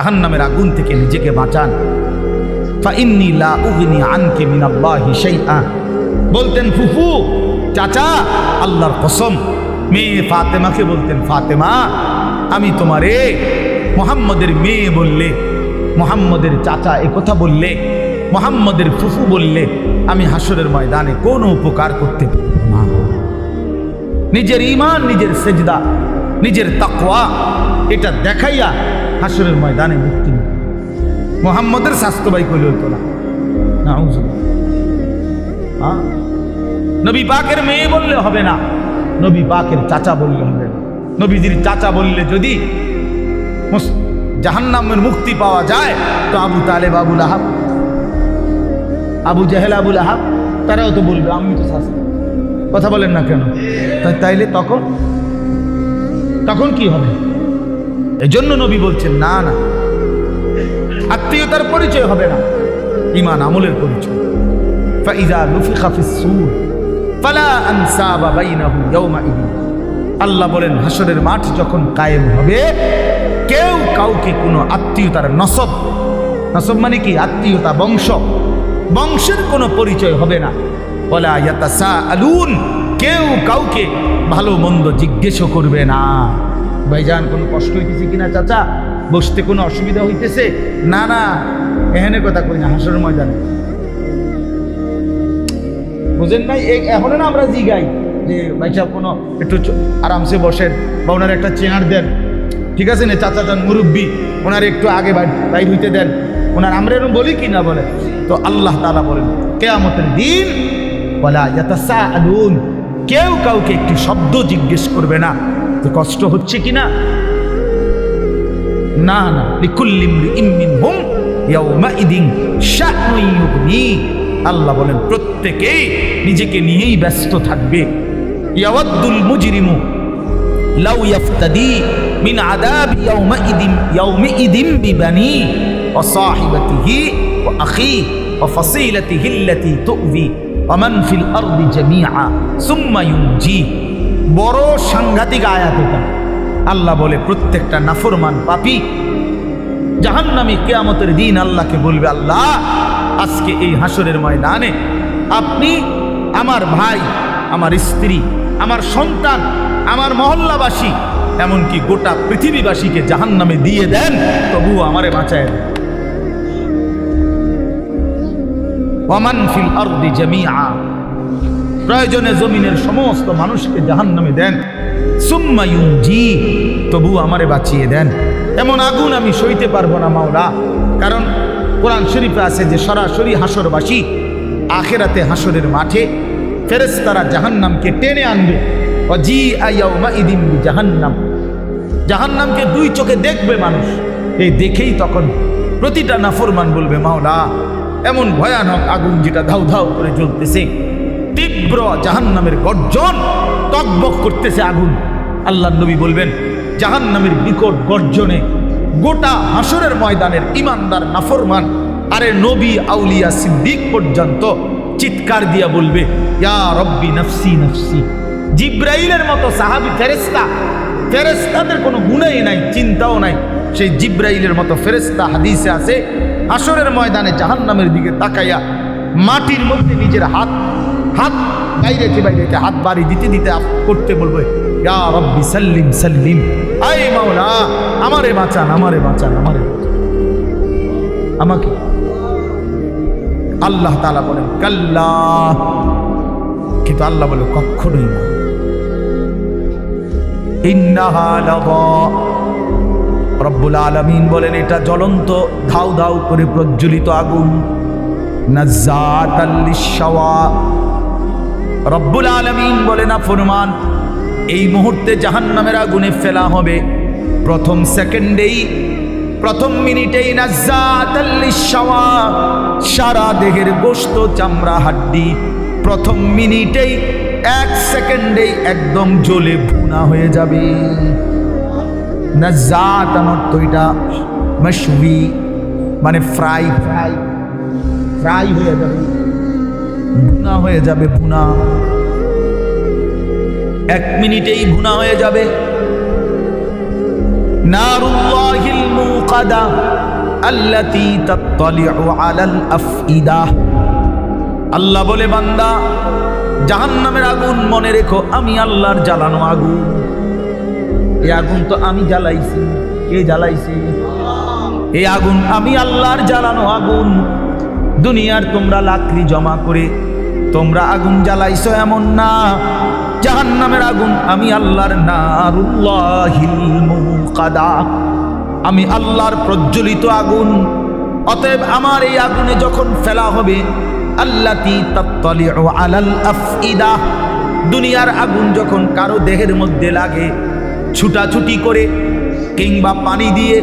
জাহান্নামের আগুন থেকে নিজেকে বাঁচান। ফাইন্নী লা উগনি আনকি মিনাল্লাহি শাইআ। বলতেন ফুফু, চাচা, আল্লাহর কসম, মেয়ে ফাতেমাকে বলতেন, ফাতেমা, আমি তোমারে মুহাম্মদের মেয়ে বললে, মুহাম্মদের চাচা এ কথা বললে, মুহাম্মদের ফুফু বললে আমি হাসরের ময়দানে কোনো উপকার করতে পারব না। নিজের ঈমান, নিজের সেজদা, নিজের তাকওয়া এটা দেখাইয়া হাসরের ময়দানে মুক্তি নেই। মুহাম্মদের স্বাস্থ্য ভাই কইলে হইতো না। নবী পাকের মেয়ে বললে হবে না, নবী পাকের চাচা বললে হবে না। নবীজির চাচা বললে যদি জাহান্নামের মুক্তি পাওয়া যায় তো আবু তালেব, আবু লাহাব, আবু জাহেল, আবু লাহাব তারাও তো বলবে আমি তো শাস্তি। কথা বলেন না কেন? তাইলে তখন কি হবে? এই জন্য নবী বলছেন না না, আত্মীয়তার পরিচয় হবে না, ঈমান আমলের পরিচয়। ফাইযা নুফিখা ফিস-সূর ফালা আনসাবা বাইনাহুম ইয়াওমাইদিন। আল্লাহ বলেন হাসরের মাঠ যখন কায়েম হবে, কেউ কাউকে কোনো আত্মীয়তার নসব মানে কি? আত্মীয়তা, বংশের কোনো পরিচয় হবে না। ওয়ালা ইয়াতাসাআলুন, কেউ কাউকে ভালো মন্দ জিজ্ঞেসও করবে না। ভাইজান কোনো কষ্ট হইতেছে কিনা চাচা? বসতে কোনো অসুবিধা হইতেছে? না না, এখানে কথা কই না, হাসরের ময়দানে। বুঝেন নাই? এখন না আমরা জিগাই যে ভাই সাহেব কোনো একটু আরামসে বসেন বা ওনার একটা চেয়ার দেন, ঠিক আছে না? চাচা যান মুরব্বী, ওনার একটু আগে বাইর হইতে দেন, ওনার আমরা এরকম বলি কি না বলে? তো আল্লাহ তাআলা বলেন কিয়ামতের দিন ওয়ালা ইয়াতাসাআলুন, কেউ কাউকে একটি শব্দ জিজ্ঞেস করবে না যে কষ্ট হচ্ছে কিনা। না না, লিকুল্লি ইমরিইম মিনহুম ইয়াওমাইদিন শা'নুন ইউগনি। আল্লাহ বলেন প্রত্যেকেই নিজেকে নিয়েই ব্যস্ত থাকবে। ইয়াওয়াদ্দুল মুজরিমু লাউ ইয়াফতাদি মিন আযাবি ইয়াওমিইদিন বিবানি ওয়া সাহিবাতিহি ওয়া আখি ওয়া ফাসিলাতিহি আল্লাতী তু'যি ওয়া মান ফিল আরদি জামিআ সুম্মা ইউনজি। বড় সাংঘাতিক আয়াত এটা। আল্লাহ বলে প্রত্যেকটা নাফরমান পাপী জাহান্নামী কিয়ামতের দিন আল্লাহকে বলবে, আল্লাহ আজকে এই হাসরের ময়দানে আপনি আমার ভাই, আমার স্ত্রী, আমার সন্তান, আমার মহল্লাবাসী, এমনকি গোটা পৃথিবীবাসীকে জাহান্নামে দিয়ে দেন, তবু আমারে বাঁচায় দেন। ওয়ামান ফিল আরদি জামিআ, প্রয়োজনে জমিনের সমস্ত মানুষকে জাহান্নামে দেন। সুম্মা ইউনজি, তবু আমারে বাঁচিয়ে দেন। এমন আগুন আমি সইতে পারবো না মাওলা। কারণ কোরআন শরীফে আছে যে সরাসরি হাসরবাসী আখিরাতে হাসরের মাঠে ফেরেশতারা জাহান্নামকে টেনে আনবে। ওয়াজিআ ইয়াওমাইদিন বিজাহান্নাম, জাহান্নামকে দুই চোখে দেখবে মানুষ। এই দেখেই তখন প্রতিটা নাফরমান বলবে, মাওলা এমন ভয়ানক আগুন যেটা ধাউ ধাউ করে জ্বলতেছে, তীব্র জাহান্নামের গর্জন, টকবক করতেছে আগুন। আল্লাহর নবী বলবেন জাহান্নামের বিকট গর্জনে গোটা হাসরের ময়দানের ইমানদার নাফরমান, আরে নবী, আউলিয়া, সিদ্দিক পর্যন্ত চিৎকার দিয়া বলবে, ইয়া রব্বি নফসি নফসি। জিব্রাইলের মতো সাহাবী ফেরেশতাদের কোনো গুণই নাই, চিন্তাও নাই। সেই জিব্রাইলের মতো ফেরেশতা হাদিসে আছে হাসরের ময়দানে জাহান্নামের দিকে তাকাইয়া মাটির মধ্যে নিজের হাত বাইরেতে হাত বাড়ি দিতে করতে বলবে, ইয়া রব্বি সাল্লিম সাল্লিম, আয় মাওলা আমারে বাঁচান, আমাকে। আল্লাহ তাআলা বলেন কাল্লা, কিন্তু আল্লাহ বলে কখনোই না। ইন্নাহা লাযা, রব্বুল আলামিন বলেন এটা জ্বলন্ত ধাউ ধাউ করে প্রজ্বলিত আগুন। নাজ্জাতাল লিশ-শাওয়া, রব্বুল আলামিন বলে না ফরমান এই মুহূর্তে জাহান্নামের আগুনে ফেলা হবে। প্রথম সেকেন্ডেই, প্রথম মিনিটেই নাজ্জাতাল লিশ-শাওয়া, সারা দেহের গোশত, চামড়া, হাড্ডি প্রথম মিনিটেই, এক সেকেন্ডেই একদম জ্বলে ভুনা হয়ে যাবে। নাজ্জাত অর্থ এটা মাশউই, মানে ফ্রাই হয়ে যাবে, ভুনা হয়ে যাবে, ভুনা এক মিনিটেই ভুনা হয়ে যাবে। নারুল্লাহিল মুক মুকাদা আল্লাতী তাত্তালিউ আলাল আফইদা। আল্লাহ বলে, বান্দা জাহান্নামের আগুন মনে রেখো আমি আল্লাহর জ্বালানো আগুন। এই আগুন তো আমি জ্বালাইছি। কে জ্বালাইছে? এই আগুন আমি আল্লাহর জ্বালানো আগুন। দুনিয়ার তোমরা লাকড়ি জমা করে তোমরা আগুন জ্বালাইছো এমন না, জাহান্নামের আগুন আমি আল্লাহর নারুল্লাহিল মুকাদা, আমি আল্লাহর প্রজ্বলিত আগুন। অতএব আমার এই আগুনে যখন ফেলা হবে, আল্লাতী তাত্তালিউ আলাল আফইদা, দুনিয়ার আগুন যখন কারো দেহের মধ্যে লাগে, ছুটাছুটি করে কিংবা পানি দিয়ে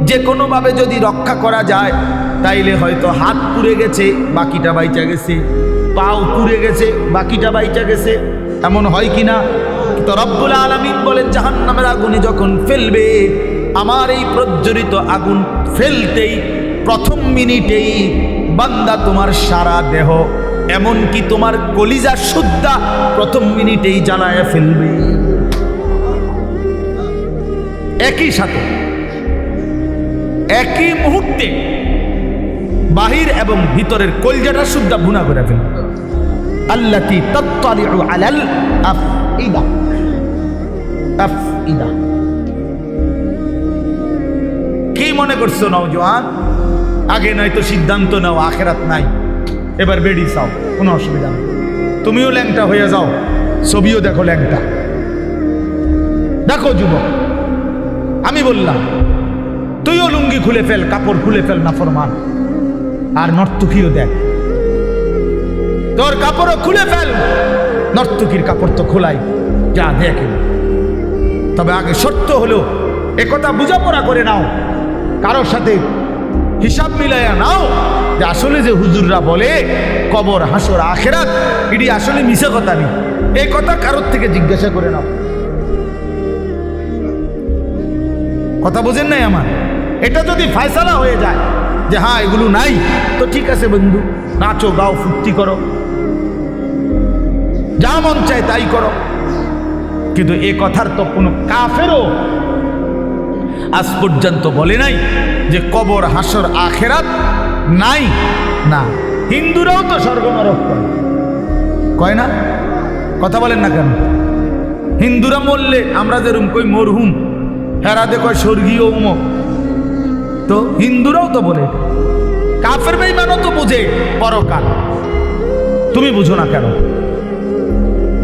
যে কোনোভাবে যদি রক্ষা করা যায়, তাইলে হয়তো হাত পুড়ে গেছে বাকিটা বাইচা গেছে, পাও পুড়ে গেছে বাকিটা বাইচা গেছে, এমন হয় কিনা? তো রব্বুল আলামিন বলেন, জাহান্নামের আগুনে যখন ফেলবে, আমার এই প্রজ্বলিত আগুন ফেলতেই প্রথম মিনিটেই বান্দা তোমার সারা দেহ এমনকি তোমার কলিজা সুদ্ধা প্রথম মিনিটেই জ্বালায় ফেলবে। একই সাথে একই মুহূর্তে বাহির এবং ভিতরের কলিজাটা সুদ্ধা ভুনা করে ফেলবে। আল্লাতী তাত্তালিউ আলাল আফইদা, আফইদা। কি মনে করছো নওজোয়ান? আগে নয়তো সিদ্ধান্ত নাও আখেরাত নাই, এবার বেডি চাও, কোনো অসুবিধা নেই। তুমিও ল্যাংটা হয়ে যাও, ছবিও দেখো ল্যাংটা। দেখো যুবক, আমি বললাম তুইও লুঙ্গি খুলে ফেল, কাপড় খুলে ফেল, নাফরমান। আর নর্তকীও দেখ, তোর কাপড়ও খুলে ফেল, নর্তকীর কাপড় তো খোলাই, যা দেখ। তবে আগে শর্ত হলো একথা বোঝাপড়া করে নাও, কারোর সাথে হিসাব মিলাইয়া নাও যে আসলে যে হুজুররা বলে কবর হাসর আখেরাত, এটি আসলে মিছে কথা নেই। এই কথা কারোর থেকে জিজ্ঞাসা করে নাও। কথা বোঝেন নাই আমার? এটা যদি ফয়সালা হয়ে যায় যে হ্যাঁ এগুলো নাই, তো ঠিক আছে বন্ধু, নাচো গাও ফুর্তি করো, যা মন চায় তাই করো। কিন্তু এ কথার তো কোনো কাফেরও আজ পর্যন্ত বলে নাই যে কবর হাসর আখেরাত নাই। না, হিন্দুরাও তো স্বর্গ নরক কয় না? কথা বলেন না কেন? হিন্দুরা মরলে আমরা যেরকম কই মরহুম, হেরাতে কয় স্বর্গীয় উমক। তো হিন্দুরাও তো বলে, কাফের বেঈমানও তো বুঝে পরকাল। তুমি বুঝো না কেন?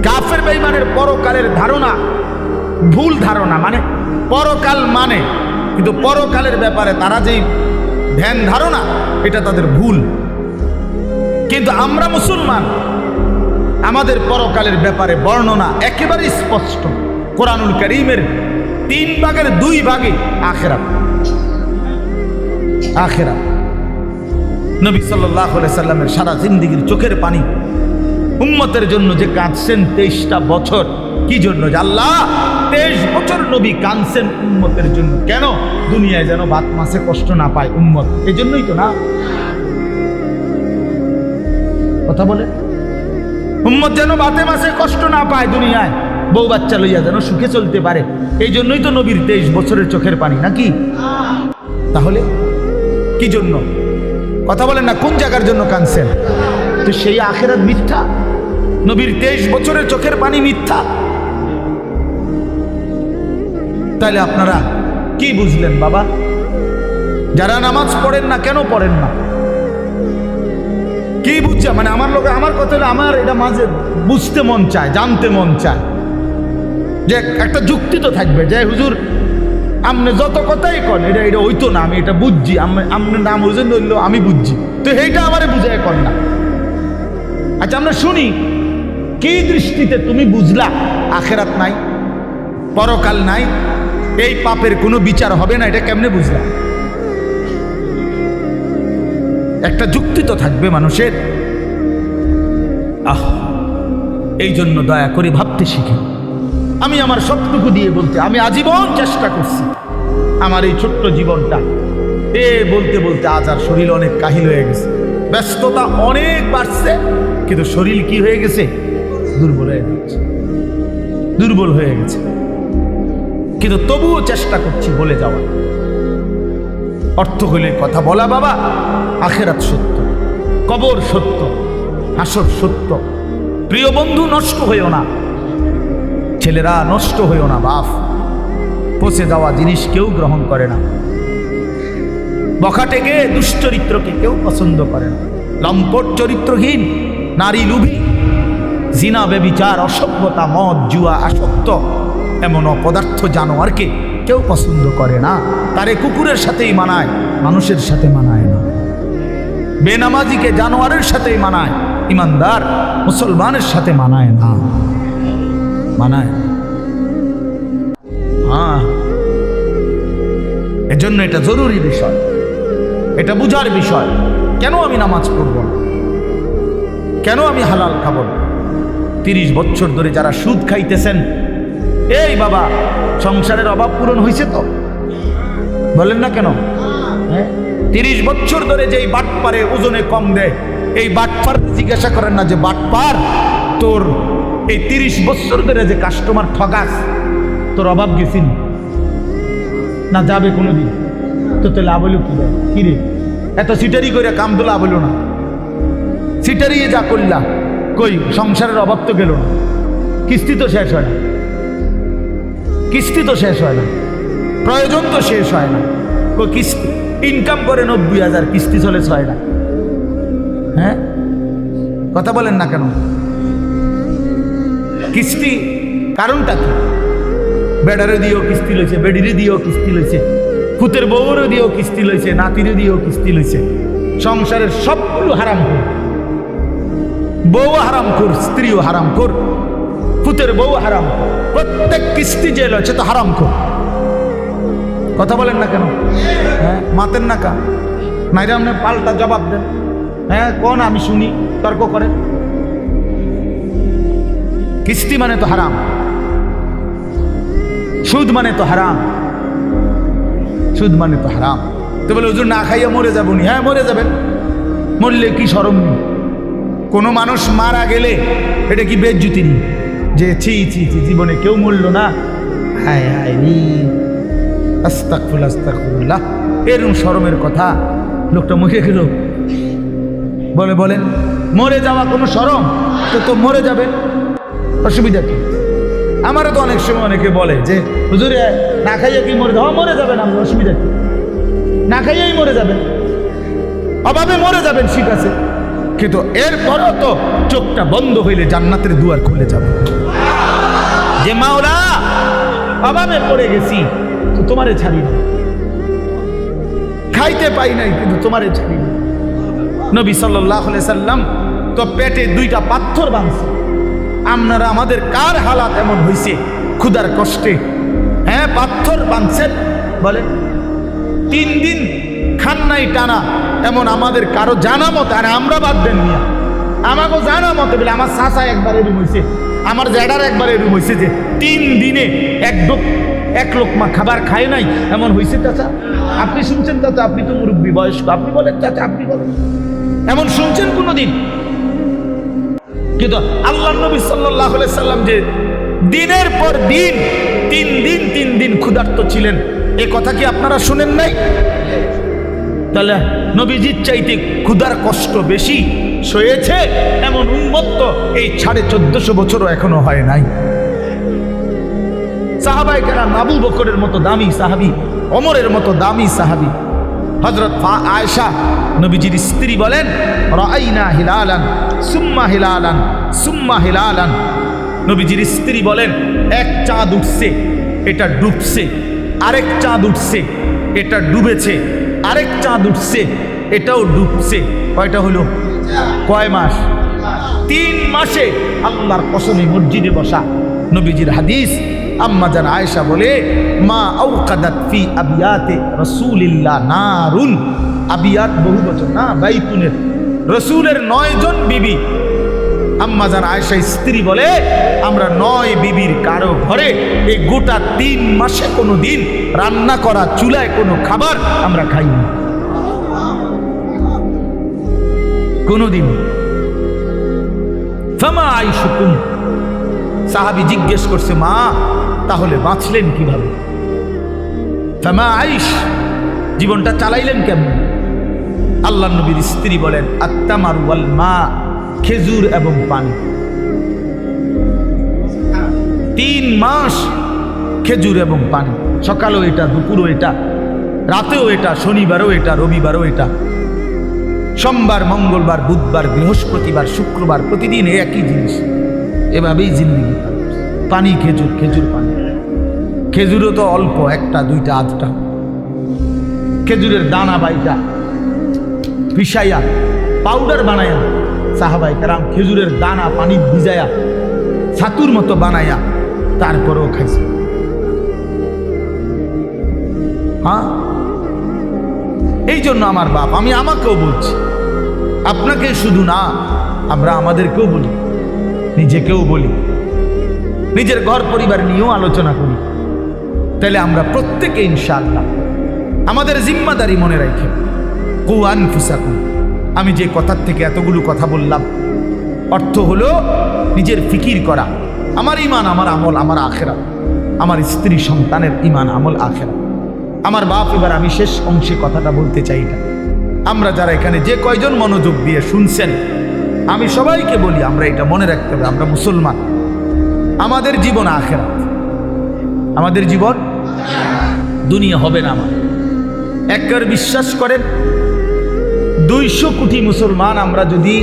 কাফের বেঈমানের পরকালের ধারণা ভুল ধারণা, মানে পরকাল মানে, কিন্তু পরকালের ব্যাপারে তারা যেই ধ্যান ধারণা, এটা তাদের ভুল। কিন্তু আমরা মুসলমান, আমাদের পরকালের ব্যাপারে বর্ণনা একেবারে স্পষ্ট। কোরআনুল কারীমের 3 ভাগের 2 ভাগে আখিরাত। আখিরাত নবী সাল্লাল্লাহু আলাইহি সাল্লামের সারা জিন্দেগীর চোখের পানি উম্মতের জন্য যে কাঁদছেন 23টা বছর। কি জন্য? আল্লাহ 23 বছর নবী কাঁদছেন উম্মতের জন্য। কেন? দুনিয়ায় যেন ভাত মাছে কষ্ট না পায় উম্মত, এই জন্যই তো না? কথা বলে, উম্মত যেন ভাতে মাছে কষ্ট না পায়, দুনিয়ায় বউ বাচ্চা লইয়া যেন সুখে চলতে পারে, এই জন্যই তো নবীর 23 বছরের চোখের পানি, নাকি? তাহলে কি জন্য? কথা বলেন না, কোন জায়গার জন্য কাঁদছেন? তো সেই আখিরাত মিথ্যা, নবীর 23 বছরের চোখের পানি মিথ্যা। তাহলে আপনারা কি বুঝলেন বাবা? যারা নামাজ পড়েন না, কেন পড়েন না? কি বুঝছে? মানে আমার লোকে আমার কথা হলো, আমার এটা মাঝে বুঝতে মন চায়, জানতে মন চায় যে একটা যুক্তি তো থাকবে যে হুজুর আপনি যত কথাই কন এটা এটা হইতো না, আমি এটা বুঝছি, আপনার নাম ওজন ধরলো আমি বুঝছি, তো এইটা আমারে বুঝাই কর না। আচ্ছা আমরা শুনি, কি দৃষ্টিতে তুমি বুঝলা আখেরাত নাই, পরকাল নাই, এই পাপের কোনো বিচার হবে না, এটা কেমনে বুঝলা? একটা যুক্তি তো থাকবে মানুষের। এই জন্য দয়া করে ভাবতে শিখি। আমি আমার সবটুকু দিয়ে বলতে, আমি আজীবন চেষ্টা করছি আমার এই ছোট্ট জীবনটা বলতে বলতে আজ আর শরীর অনেক কাহিল হয়ে গেছে, ব্যস্ততা অনেক বাড়ছে, কিন্তু শরীর কি হয়ে গেছে? দুর্বল হয়ে গেছে, দুর্বল হয়ে গেছে। কিন্তু তবুও চেষ্টা করছি বলে যাওয়া। অর্থ হইলে কথা বলা বাবা, আখেরাত সত্য, কবর সত্য, হাসর সত্য। প্রিয় বন্ধু, নষ্ট হইও না, ছেলেরা নষ্ট হইও না বাপ। পচে যাওয়া জিনিস কেউ গ্রহণ করে না, বখাটেকে দুশ্চরিত্রকে কেউ পছন্দ করে না, লম্পট চরিত্রহীন, নারী লুভী, জিনা বেবিচার, অসভ্যতা, মদ জুয়া আসক্ত এমন অপদার্থ জানোয়ারকে কেউ পছন্দ করে না। তারে কুকুরের সাথেই মানায়, মানুষের সাথে মানায় না। বেনামাজিকে জানোয়ারের সাথেই মানায়, ইমানদার মুসলমানের সাথে মানায় না, মানায়। হ্যাঁ, এজন্য এটা জরুরি বিষয়, এটা বুঝার বিষয়। কেন আমি নামাজ পড়ব না, কেন আমি হালাল খাব না? 30 বছর ধরে যারা সুদ খাইতেছেন, এই বাবা সংসারের অভাব পূরণ হয়েছে তো? বলেন না কেন? 30 বছর ধরে যেই বাটপারে ওজনে কম দেয়, এই বাটপার জিজ্ঞাসা করেন না যে বাটপার তোর এই 30 বছর ধরে যে কাস্টমার ঠগাস, তোর অভাব গেছিন না? যাবে কোনোদিন? তো তো লাভ হইল কি? কিরে এত সিটারি করে কাম তো লাভ হইল না, সিটারি যা করলা, কই সংসারের অভাব তো গেল না, কিস্তি তো শেষ হয় না, কিস্তি তো শেষ হয় না, প্রয়োজন তো শেষ হয় না। কই কিস্তি ইনকাম করে 90,000, কিস্তি চলে 6 লাখ। হ্যাঁ, কথা বলেন না কেন? কিস্তি কারণটা কি? বেডারে দিয়েও কিস্তি লইছে, বেডিরে দিয়েও কিস্তি লইছে, ফুতের বউরে দিয়েও কিস্তি লইছে, নাতিরে দিয়েও কিস্তি লইছে। সংসারের সবগুলো হারাম কর, বউ হারাম কর, স্ত্রীও হারাম কর, ফুতের বউ হারাম কর, প্রত্যেক কিস্তি যে লইছে তো হারাম কর। কথা বলেন না কেন? হ্যাঁ, মাতেন না কা নাইরে আপনি পাল্টা জবাব দেন। হ্যাঁ, কোন আমি শুনি, তর্ক করেন। কিস্তি মানে তো হারাম, সুদ মানে তো হারাম, সুদ মানে তো হারাম। তো বলে হুজুর না খাইয়া মরে যাবো নি? হ্যাঁ, মরে যাবেন। মরলে কি শরম নেই? কোনো মানুষ মারা গেলে এটা কি বেজ্জুতি নেই যে ছি ছি ছি জীবনে কেউ মরল না, হায় হায় নি, আস্তাগফিরুল্লাহ আস্তাগফিরুল্লাহ, এরকম শরমের কথা? লোকটা মরে গেল, বলেন মরে যাওয়া কোনো শরম? তো মরে যাবেন, অসুবিধা কি? আমারও তো অনেক সময় অনেকে বলে যে হুজুর না খাইয়া কি মরে যাওয়া? মরে যাবেন, আমার অসুবিধা কি? না খাইয়াই মরে যাবেন, অভাবে মরে যাবেন, ঠিক আছে, কিন্তু এরপরও তো চোখটা বন্ধ হইলে জান্নাতের দুয়ার খুলে যাবে। যে মাওলা অভাবে পড়ে গেছি তো তোমারে ছাড়ি না, খাইতে পাই নাই কিন্তু তোমারে ছাড়ি না। নবী সাল্লাল্লাহু আলাইহি সাল্লাম তো পেটে 2টা পাথর বাঁধছে। আপনারা আমাদের কার হালাত এমন হয়েছে ক্ষুধার কষ্টে? হ্যাঁ, পাথর বাঁধছেন, বলেন 3 দিন খান নাই টানা, এমন আমাদের কারো জানা মতে, আর আমরা বাদ দেন নিয়া, আমাকে জানা মতে বলে আমার চাচা একবার এরকম হয়েছে, আমার জ্যাডার একবার এরকম হয়েছে যে 3 দিনে এক লোকমা খাবার খায় নাই, এমন হয়েছে। চাচা আপনি শুনছেন? চাচা আপনি তো মুরব্বী বয়স্ক, আপনি বলেন চাচা, আপনি বলেন, এমন শুনছেন কোনোদিন? কিন্তু আল্লাহ নবী সাল্লাল্লাহু আলাইহি সাল্লাম যে দিনের পর দিন 3 দিন ক্ষুধার্ত ছিলেন, এ কথা কি আপনারা শুনেন নাই? তাহলে নবীজির চাইতে ক্ষুধার কষ্ট বেশি সয়েছে এমন উম্মত এই 1450 বছরও এখনো হয় নাই। সাহাবায়ে কেরাম, আবু বকরের মতো দামি সাহাবী, ওমরের মতো দামি সাহাবী, হযরত আয়েশা নবীজির স্ত্রী বলেন, রাআইনা হিলালান সুম্মা হিলালান সুম্মা হিলালান। নবীজির স্ত্রী বলেন, এক চাঁদ উঠছে, এটা ডুবছে, আরেক চাঁদ উঠছে, এটা ডুবেছে, আরেক চাঁদ উঠছে, এটাও ডুবছে। কয়টা হলো? কয় মাস? 3 মাসে আল্লাহর কসমে মসজিদে বসা। নবীজির হাদিস, আম্মা জান আয়েশা বলে, মা আওকাদাত ফি আবিয়াতে রাসূলিল্লাহ নারুন। আবিয়াত বহু বচন না, বাইতুনের রাসূলের 9 জন বিবি। আম্মা জান আয়েশা স্ত্রী বলে, আমরা 9 বিবির কারো ঘরে এই গোটা 3 মাসে কোনো দিন রান্না করা চুলায় কোনো খাবার আমরা খাইনি, কোনোদিন। ফামা আইশুকুম, সাহাবী জিজ্ঞেস করছে, মা তাহলে বাঁচলেন কিভাবে? ফামা আইশ, জীবনটা চালাইলেন কেমন? আল্লাহ নবীর স্ত্রী বলেন আত্তামার ওয়াল মা, খেজুর এবং পানি। 3 মাস খেজুর এবং পানি, সকালেও এটা, দুপুরও এটা, রাতেও এটা, শনিবারও এটা, রবিবারও এটা, সোমবার, মঙ্গলবার, বুধবার, বৃহস্পতিবার, শুক্রবার, প্রতিদিন একই জিনিস। এভাবেই জিন্দিগি পানি, খেজুর, খেজুর, পানি। খেজুরও তো অল্প, 1টা 2টা 8টা। খেজুরের দানা বাইটা পিসাইয়া পাউডার বানায়া সাহাবায়ে কেরাম খেজুরের দানা পানি ভিজায়া ছাতুর মতো বানায়া তারপরেও খাইছে। হ্যাঁ, এই জন্য আমার বাপ, আমি আমাকেও বলছি, আপনাকে শুধু না, আমরা আমাদেরকেও বলি, নিজেকেও বলি, নিজের ঘর পরিবার নিয়েও আলোচনা করি। তাহলে আমরা প্রত্যেকে ইনশাআল্লাহ আমাদের জিম্মাদারি মনে রাখি। কু আনফুসাকুম, আমি যে কথার থেকে এতগুলো কথা বললাম, অর্থ হলো নিজের ফিকির করা, আমার ইমান, আমার আমল, আমার আখেরাত, আমার স্ত্রী সন্তানের ইমান, আমল, আখেরাত, আমার বাপ। এবার আমি শেষ অংশে কথাটা বলতে চাই না, আমরা যারা এখানে যে কয়জন মনোযোগ দিয়ে শুনছেন, আমি সবাইকে বলি আমরা এটা মনে রাখতে হবে, আমরা মুসলমান, আমাদের জীবন আখেরাত, আমাদের জীবন দুনিয়া হবে না। আমার একবার বিশ্বাস করেন, 200 কোটি মুসলমান আমরা যদি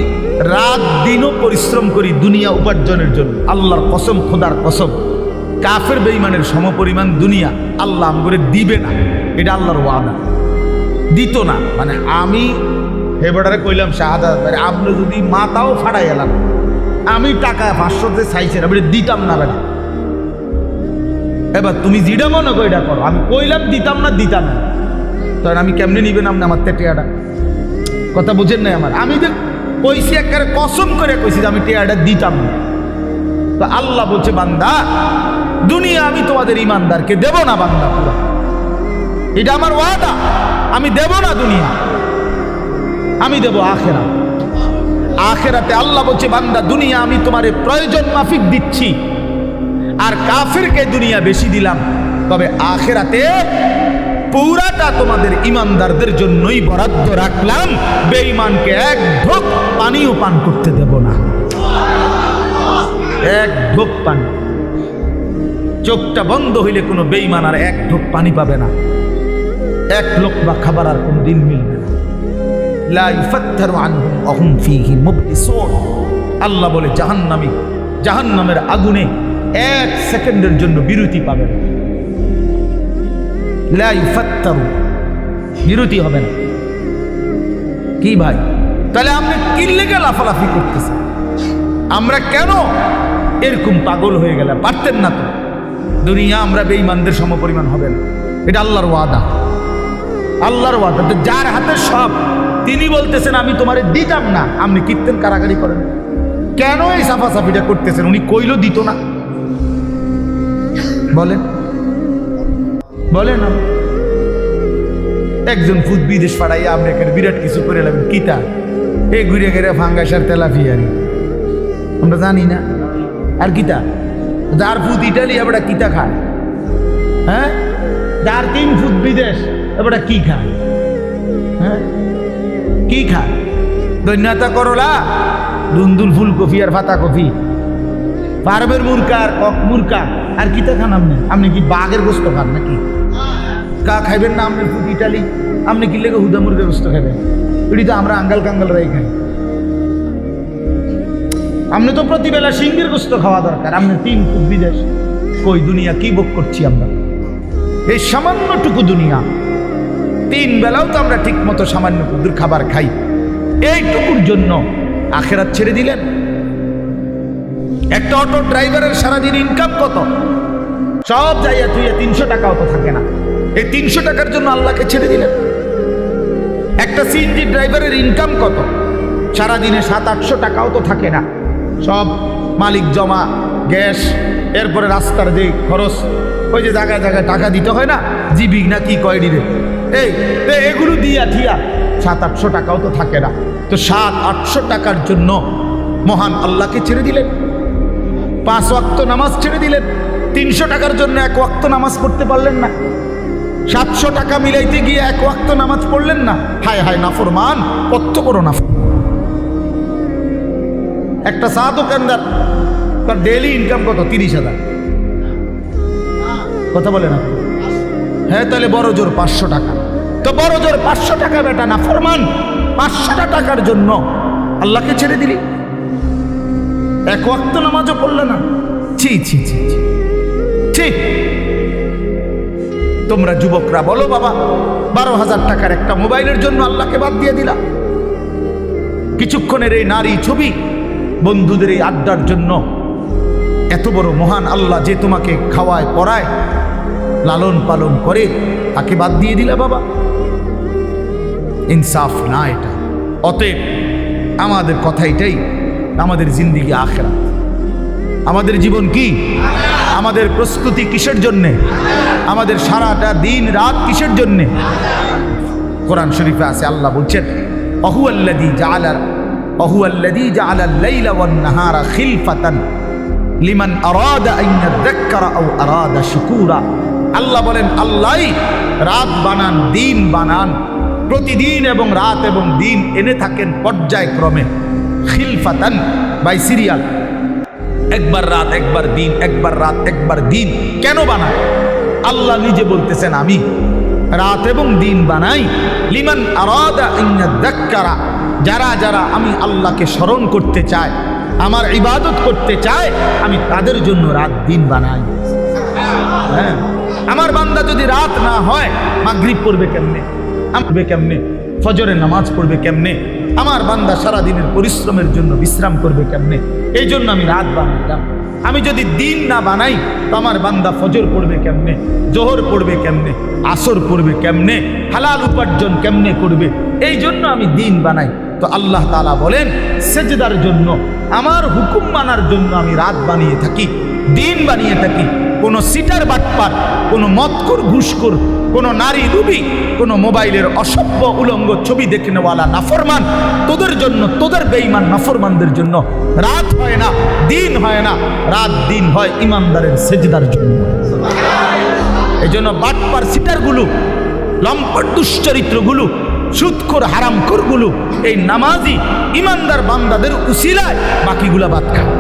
রাত দিনও পরিশ্রম করি দুনিয়া উপার্জনের জন্য, আল্লাহর কসম, খোদার কসম, কাফের বেঈমানের সমপরিমাণ দুনিয়া আল্লাহ আমগরে দিবে না। এটা আল্লাহর ওয়াদা, দিত না। মানে আমি হেবড়ারে কইলাম শাহাদাত, আপনি যদি মাথাও ফাড়াই এলাম, আমি টাকা 500তে চাইছেন, আপনি দিতাম না বেটা। এবার তুমি যেটা মনে করো এটা করো, আমি কইলাম দিতাম না, দিতাম না, তখন আমি কেমনে নিবেন আপনি আমার টেয়াটা? কথা বুঝেন নাই আমার? আমি যে কইছি একেবারে কসম করে কইছি যে আমি টেয়াটা দিতাম না। তো আল্লাহ বলছে, বান্দা দুনিয়া আমি তোমাদের ইমানদারকে দেব না বান্দা, পুরো এটা আমার ওয়াদা, আমি দেব না দুনিয়া, আমি দেব আখেরাত। আখেরাতে আল্লাহ বলছে, বান্দা দুনিয়া আমি তোমার প্রয়োজন মাফিক দিচ্ছি, আর কাফেরকে দুনিয়া বেশি দিলাম, তবে আখেরাতে পুরাটা তোমাদের ইমানদারদের জন্যই বরাদ্দ রাখলাম, বেঈমানকে এক ঢোক পানিও পান করতে দেব না, এক ঢোক পানি। চোখটা বন্ধ হইলে কোনো বেঈমান আর এক ঢোক পানি পাবে না, এক লোকমা খাবার আর কোন দিন মিলবে না। লা ইউফাত্তারু আনহুম ওয়া হুম ফীহি মুবলিসুন। আল্লাহ বলে জাহান্নামী, জাহান্নামের আগুনে 1 সেকেন্ডের জন্য বিরতি পাবে না। লা ইউফাত্তারু, বিরতি হবে না। কি ভাই, তাহলে আপনি কি লেগে লাফালাফি করতেছেন? আমরা কেন এরকম পাগল হয়ে গেলাম? পারতেন না তো? দুনিয়া আমরা বেঈমানদের সমপরিমাণ হবে না, এটা আল্লাহর ওয়াদা, আল্লাহর ওয়াদা। তো যার হাতে সব, তিনি বলতেছেন আমি তোমারে দিতাম না, আপনি কীর্তন কারাগারি করেন কেন? এই সাফাসাফিটা করতেছেন, উনি কইলো দিত না, বলেন বলেন। একজন ফুট বিদেশ পাড়াইয়া আপনি এখানে বিরাট কিছু করে লাগবেন, কিতা এই ঘুরে ঘেরে ফাঙ্গাসার তেলাফিয়ারি আমরা জানি না। আর কিতা যার ফুট ইটালি এবারটা কিতা খায়? হ্যাঁ, যার 3 ফুট বিদেশ এবারটা কি খায়? হ্যাঁ, কি খায়? দৈন্যতা করলা, দুন্দুল ফুলকপি আর পাতা কপি, পারবের মুরকা আর কক মুরকা, আর কিতা খান আপনি? আপনি কি বাঘের গোস্ত খান নাকি? কা খাইবেন না আপনি ফুট ইটালি? আপনি কি লেগে হুদা মুরগের গোস্ত খাইবেন? এটি তো আমরা আঙ্গাল কাঙ্গালরাই খাই। আপনি তো প্রতিবেলা সিংহের গোস্ত খাওয়া দরকার, আপনি 3 ফুট বিদেশ। কই দুনিয়া কি ভোগ করছি আমরা? এই সামান্যটুকু দুনিয়া, 3 বেলাও তো আমরা ঠিক মতো সামান্য কুদুর খাবার খাই, এইটুকুর জন্য আখেরাত ছেড়ে দিলেন। একটা অটো ড্রাইভারের সারাদিন ইনকাম কত? সব যাইয়া তুইয়া 300 টাকাও তো থাকে না, এই 300 টাকার জন্য আল্লাহকে ছেড়ে দিলেন। একটা সিএনজি ড্রাইভারের ইনকাম কত? সারাদিনে 700-800 টাকাও তো থাকে না, সব মালিক জমা, গ্যাস, এরপরে রাস্তার যে খরচ, ওই যে জায়গায় জায়গায় টাকা দিতে হয় না, জিবি না কি কয় দিবে, এগুলো দিয়া ঠিয়া 700-800 টাকাও তো থাকে না। তো 700-800 টাকার জন্য মহান আল্লাহকে ছেড়ে দিলেন, 5 ওয়াক্ত নামাজ ছেড়ে দিলেন, 300 টাকার জন্য 1 ওয়াক্ত নামাজ পড়তে পারলেন না। 700 টাকা মিলাইতে গিয়ে এক ওয়াক্ত নামাজ পড়লেন না, হায় হায় নাফরমান, কত বড় নাফরমান। একটা চা দোকানদার, তার ডেইলি ইনকাম কত? 30,000। কথা বলে না? হ্যাঁ, তাহলে বড় জোর 500 টাকা। তো বড় জোর 500 টাকা বেটা নাফরমান, 500 টাকার জন্য আল্লাহকে ছেড়ে দিলি, এক ওয়াক্ত নামাজও পড়লে না। ছি ছি ছি ছি ছি। তোমরা যুবকরা বলো বাবা, 12,000 টাকার একটা মোবাইলের জন্য আল্লাহকে বাদ দিয়ে দিলা। কিছুক্ষণের এই নারী ছবি, বন্ধুদের এই আড্ডার জন্য এত বড় মহান আল্লাহ যে তোমাকে খাওয়ায় পড়ায় লালন পালন করে, তাকে বাদ দিয়ে দিলা বাবা। ইনসাফ না এটা। অতএব আমাদের কথা এটাই, আমাদের জিন্দিগি আখিরাত। আমাদের জীবন কি? আমাদের প্রস্তুতি কিসের জন্যে? আমাদের সারাটা দিন রাত কিসের জন্যে? কোরআন শরীফে আছে, আল্লাহ বলছেন অহুয়াল্লাযী জাআলা আল-লাইলা ওয়ান-নাহারা খিলফাতান লিমান আরাদা আন ইয়াযাক্কারা আও আরাদা শুকুরা। আল্লাহ বলেন, আল্লাহই রাত বানান, দিন বানান, প্রতিদিন এবং রাত এবং দিন এনে থাকেন পর্যায়ক্রমে। খিলফাতান বাই সিরিয়াল, একবার রাত একবার দিন, একবার রাত একবার দিন। কেন বানায়? আল্লাহ নিজে বলতেছেন, আমি রাত এবং দিন বানাই লিমান আরাদা আন ইয়াযাক্কারা, যারা যারা আমি আল্লাহকে স্মরণ করতে চায়, আমার ইবাদত করতে চায়, আমি তাদের জন্য রাত দিন বানাই। হ্যাঁ, আমার বান্দা যদি রাত না হয়, মাগরিব পড়বে কেমনে? পড়বে কেমনে? ফজরের নামাজ পড়বে কেমনে? আমার বান্দা সারা দিনের পরিশ্রমের জন্য বিশ্রাম করবে কেমনে? এই জন্য আমি রাত বানাইলাম। আমি যদি দিন না বানাই, তো আমার বান্দা ফজর পড়বে কেমনে? জোহর পড়বে কেমনে? আসর পড়বে কেমনে? হালাল উপার্জন কেমনে করবে? এই জন্য আমি দিন বানাই। তো আল্লাহ তাআলা বলেন, সেজদার জন্য, আমার হুকুম মানার জন্য আমি রাত বানিয়ে থাকি, দিন বানিয়ে থাকি। কোনো সিটার বাটপার, কোনো মদখোর ঘুষখোর, কোনো নারী লুবি, কোনো মোবাইলের অসভ্য উলঙ্গ ছবি দেখে নেওয়ালা নাফরমান, তোদের জন্য, তোদের বেঈমান নাফরমানদের জন্য রাত হয় না, দিন হয় না। রাত দিন হয় ইমানদারের সেজদার জন্য। এই জন্য বাটপার সিটারগুলো, লম্পট দুশ্চরিত্রগুলো, সুদখোর হারামখোরগুলো এই নামাজি ইমানদার বান্দাদের উসিলায় বাকিগুলা বাদ খায়।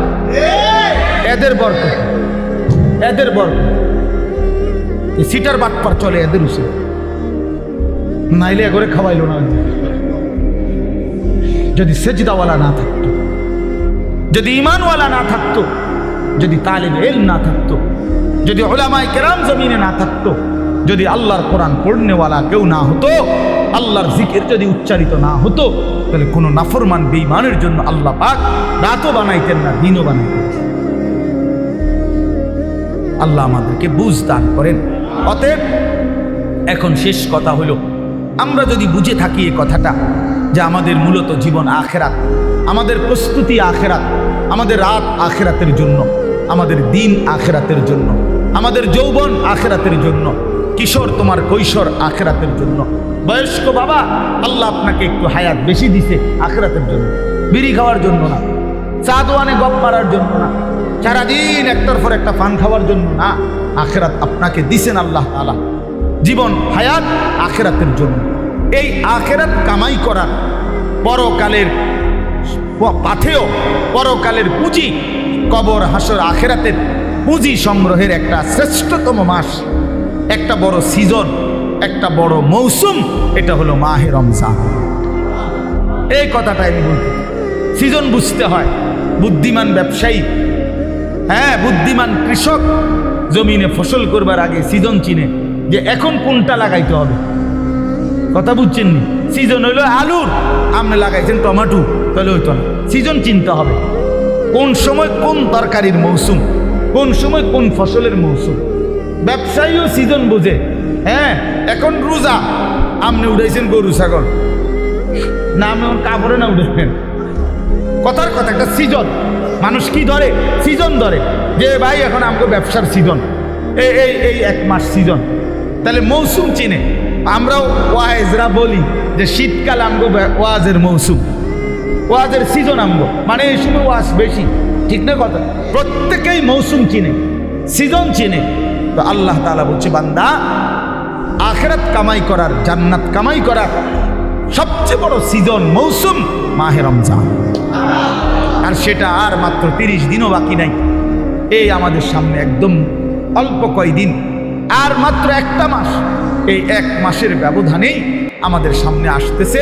এদের বরকত, এদের বরকত। সিটার বাটপার চলে এদের উসিলা, নাইলে এগরে খাওয়াইল না। যদি সেজদাওয়ালা না থাকতো, যদি ইমানওয়ালা না থাকতো, যদি তালিব ইলম না থাকতো, যদি উলামায়ে কেরাম জমিনে না থাকতো, যদি আল্লাহর কোরআন পড়নেওয়ালা কেউ না হতো, আল্লাহর জিকির যদি উচ্চারিত না হতো, তাহলে কোনো নাফরমান বেঈমানের জন্য আল্লাহ পাক রাতও বানাইতেন না, দিনও বানাইতেন। আল্লাহ আমাদেরকে বুঝ দান করেন। অতএব এখন শেষ কথা হলো, আমরা যদি বুঝে থাকি এই কথাটা যে আমাদের মূলত জীবন আখেরাত, আমাদের প্রস্তুতি আখেরাত, আমাদের রাত আখেরাতের জন্য, আমাদের দিন আখেরাতের জন্য, আমাদের যৌবন আখেরাতের জন্য, কিশোর তোমার কৈশোর আখেরাতের জন্য, বয়স্ক বাবা আল্লাহ আপনাকে একটু হায়াত বেশি দিছে আখেরাতের জন্য, বিড়ি খাওয়ার জন্য না, চা দোয়ানে গপ মারার জন্য না, সারাদিন একটার পর একটা পান খাওয়ার জন্য না। আখেরাত আপনাকে দিছেন আল্লাহ তাআলা, জীবন হায়াত আখেরাতের জন্য। এই আখেরাত কামাই করার, পরকালের পাথেয়, পরকালের পুঁজি, কবর হাসর আখেরাতের পুঁজি সংগ্রহের একটা শ্রেষ্ঠতম মাস, একটা বড় সিজন, একটা বড় মৌসুম, এটা হলো মাহে রমজান। এই কথাটাই আমি বলতে, সিজন বুঝতে হয়। বুদ্ধিমান ব্যবসায়ী, হ্যাঁ বুদ্ধিমান কৃষক জমিনে ফসল করবার আগে সিজন চিনে যে এখন কোনটা লাগাইতে হবে। কথা বুঝছেন নি? সিজন হইলো আলুর, আপনি লাগাইছেন টমেটো, তাহলে হইতো না। সিজন চিনতে হবে, কোন সময় কোন তরকারির মৌসুম, কোন সময় কোন ফসলের মৌসুম। ব্যবসায়ীও সিজন বোঝে। হ্যাঁ, এখন রোজা, আপনি উঠাইছেন গরু ছাগল, না আপনি কাপড়ে না উঠেছেন। কথার কথা, একটা সিজন। মানুষ কি ধরে? সিজন ধরে, যে ভাই এখন আমাকে ব্যবসার সিজন, এই এই এই 1 মাস সিজন। তাহলে মৌসুম চিনে। আমরাও ওয়াইজরা বলি যে শীতকাল আমগো ওয়াজের মৌসুম, ওয়াজের সিজন আমগো, মানে এই সময় ওয়াজ বেশি। ঠিক না কথা? প্রত্যেকেই মৌসুম চিনে, সিজন চিনে। তো আল্লাহ তাআলা বলছে, বান্দা আখিরাত কামাই করার, জান্নাত কামাই করার সবচেয়ে বড় সিজন, মৌসুম মাহে রমজান। আর সেটা আর মাত্র 30 দিনও বাকি নাই। এই আমাদের সামনে একদম অল্প কয়দিন, আর মাত্র একটা মাস। এই এক মাসের ব্যবধানেই আমাদের সামনে আসতেছে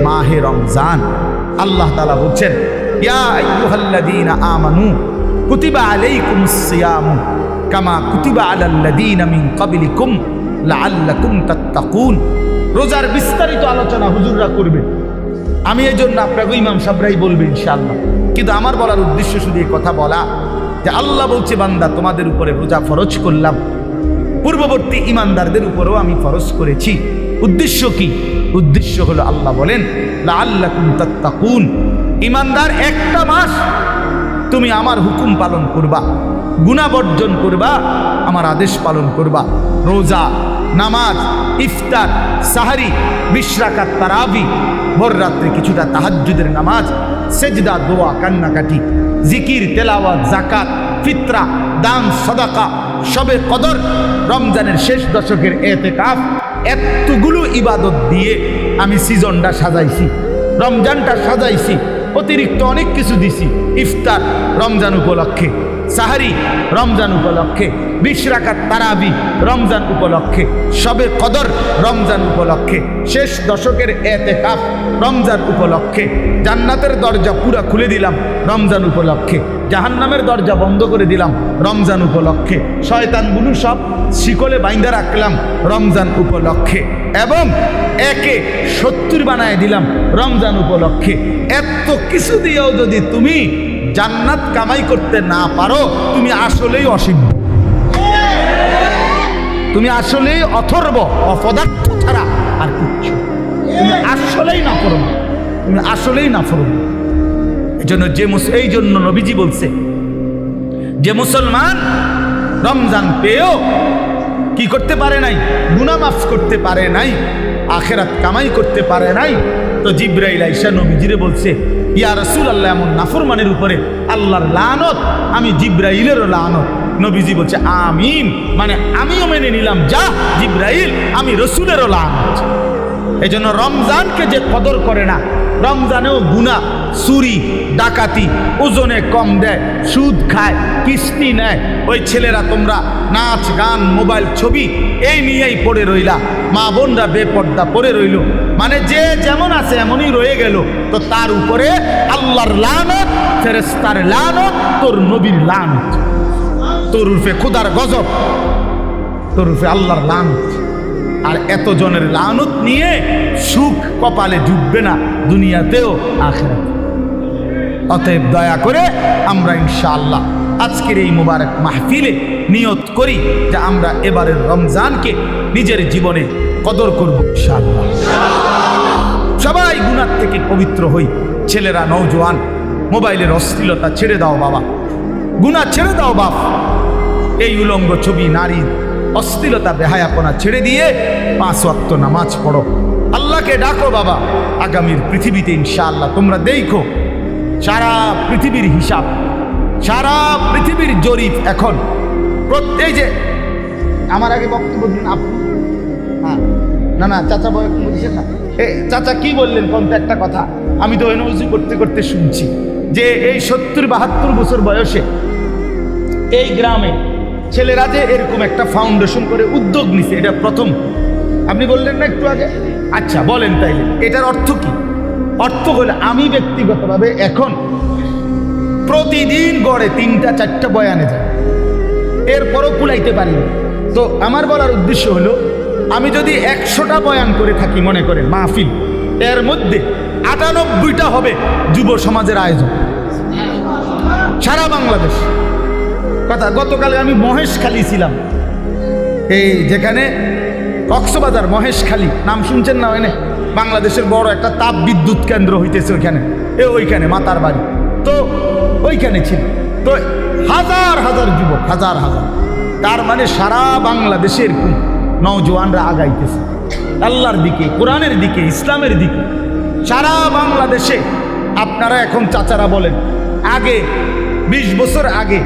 মাহে রমজান। আল্লাহ তাআলা বলছেন, ইয়া আইয়ুহাল্লাযীনা আমানু কুতিবা আলাইকুমুস সিয়ামু কামা কুতিবা আলাল্লাযীনা মিন ক্বাবলিকুম লাআল্লাকুম তাত্তাকুন। রোজার বিস্তারিত আলোচনা হুজুররা করবে, আমি এই জন্য আপনাকে ইমাম সাহেবরাই বলবে ইনশাআল্লাহ। কিন্তু আমার বলার উদ্দেশ্য শুধু এই কথা বলা যে আল্লাহ বলছে, বান্দা তোমাদের উপরে রোজা ফরজ করলাম, পূর্ববর্তী ইমানদারদের উপরেও আমি ফরজ করেছি। উদ্দেশ্য কি? উদ্দেশ্য হলো আল্লাহ বলেন লাআল্লাকুম তাত্তাকুন, ইমানদার একটা মাস তুমি আমার হুকুম পালন করবা, গুনাহ বর্জন করবা, আমার আদেশ পালন করবা। রোজা, নামাজ, ইফতার, সাহারি, 20 রাকাত তারাবি, ভোর রাত্রে কিছুটা তাহাজ্জুদের নামাজ, সেজদা, দোয়া, কান্নাকাটি, জিকির, তেলাওয়াত, যাকাত, ফিতরা, দান, সাদাকা, শবে কদর, রমজানের শেষ দশকের ইতিকাফ, এতগুলো ইবাদত দিয়ে আমি সিজনটা সাজাইছি, রমজানটা সাজাইছি। অতিরিক্ত অনেক কিছু দিছি। ইফতার রমজান উপলক্ষে, সাহারি রমজান উপলক্ষে, 20 রাকাত তারাবি রমজান উপলক্ষে, শবে কদর রমজান উপলক্ষে, শেষ দশকের ইতিকাফ রমজান উপলক্ষে। জান্নাতের দরজা পুরা খুলে দিলাম রমজান উপলক্ষে, জাহান্নামের দরজা বন্ধ করে দিলাম রমজান উপলক্ষে, শয়তানগুলো সব শিকলে বাইন্ধা রাখলাম রমজান উপলক্ষে, এবং একে 70 বানায় দিলাম রমজান উপলক্ষে। এত কিছু দিয়েও যদি তুমি জান্নাত কামাই করতে না পারো, তুমি আসলেই অসিদ্ধ, তুমি আসলেই অথর্ব, অপদার্থ ছাড়া আর কিচ্ছু। তুমি আসলেই না করো, তুমি আসলেই না করো। এই জন্য নবীজি বলছে, যে মুসলমান রমজান পেয়েও কি করতে পারে নাই, গুনাহ মাফ করতে পারে নাই, আখিরাত কামাই করতে পারে নাই, তো জিবরাইল আইসা নবীজিরে বলছে, ইয়া রাসূলুল্লাহ, এমন নাফরমানের উপরে আল্লাহর লানত, আমি জিবরাইলেরও লানত। নবীজি বলছে আমিন, মানে আমিও মেনে নিলাম, যা জিবরাইল, আমি রসুলেরও লানত। এই জন্য রমজানকে যে কদর করে না, রমজানেও গুনাহ, চুরি, ডাকাতি, ওজনে কম দেয়, সুদ খায়, কিস্তি নেয়, ওই ছেলেরা তোমরা নাচ গান, মোবাইল, ছবি এই নিয়েই পড়ে রইলা, মা বোনরা বেপর্দা পড়ে রইল, মানে যে যেমন আছে এমনই রয়ে গেল। তো তার উপরে আল্লাহর লানত, ফেরেশতার লানত, তোর নবীর লানত, তোর রূপে খোদার গজব, তোর রূপে আল্লাহর লানত। আর এত জনের লানত নিয়ে সুখ কপালে জুটবে না, দুনিয়াতেও আখিরাতে। অতএব দয়া করে আমরা ইনশাআল্লাহ আজকের এই মুবারক মাহফিলে নিয়ত করি যে আমরা এবারের রমজানকে নিজের জীবনে কদর করব ইনশাআল্লাহ। সবাই গুনাহ থেকে পবিত্র হই। ছেলেরা, নওজোয়ান, মোবাইলের অশ্লীলতা ছেড়ে দাও বাবা, গুনাহ ছেড়ে দাও বাপ, এই উলঙ্গ ছবি, নারী, অশ্লীলতা, বেহায়াপনা ছেড়ে দিয়ে 5 ওয়াক্ত নামাজ পড়ো, আল্লাহকে ডাকো বাবা। আগামীর পৃথিবীতে ইনশাআল্লাহ তোমরা দেখো, সারা পৃথিবীর হিসাব, সারা পৃথিবীর জরিপ এখন। এই যে আমার আগে বক্তব্য দিন আপনি, হ্যাঁ, না চাচা বলছেন না, চাচা কি বললেন কোন একটা কথা, আমি তো এনওজি করতে করতে শুনছি যে এই 70-72 বছর বয়সে এই গ্রামে ছেলেরা যে এরকম একটা ফাউন্ডেশন করে উদ্যোগ নিছে, এটা প্রথম। আপনি বললেন না একটু আগে? আচ্ছা বলেন তাইলে এটার অর্থ কি? অর্থ হলো আমি ব্যক্তিগতভাবে এখন প্রতিদিন গড়ে 3-4টা বয়ানে যাই, এরপরও কুলাইতে পারি না। তো আমার বলার উদ্দেশ্য হলো, আমি যদি 100টা বয়ান করে থাকি মনে করেন মাহফিল, এর মধ্যে 98টা হবে যুব সমাজের আয়োজন সারা বাংলাদেশ। কথা, গতকাল আমি মহেশখালী ছিলাম, এই যেখানে কক্সবাজার মহেশখালী নাম শুনছেন না, ওখানে বাংলাদেশের বড় একটা তাপ বিদ্যুৎ কেন্দ্র হইতেছে ওইখানে, ওইখানে মাতার বাড়ি, তো ওইখানে ছিল। তো হাজার হাজার যুবক, হাজার হাজার, তার মানে সারা বাংলাদেশের নওজোয়ানরা আগাইতেছে আল্লাহর দিকে, কোরআনের দিকে, ইসলামের দিকে। সারা বাংলাদেশে আপনারা এখন চাচারা বলেন, আগে 20 বছর আগে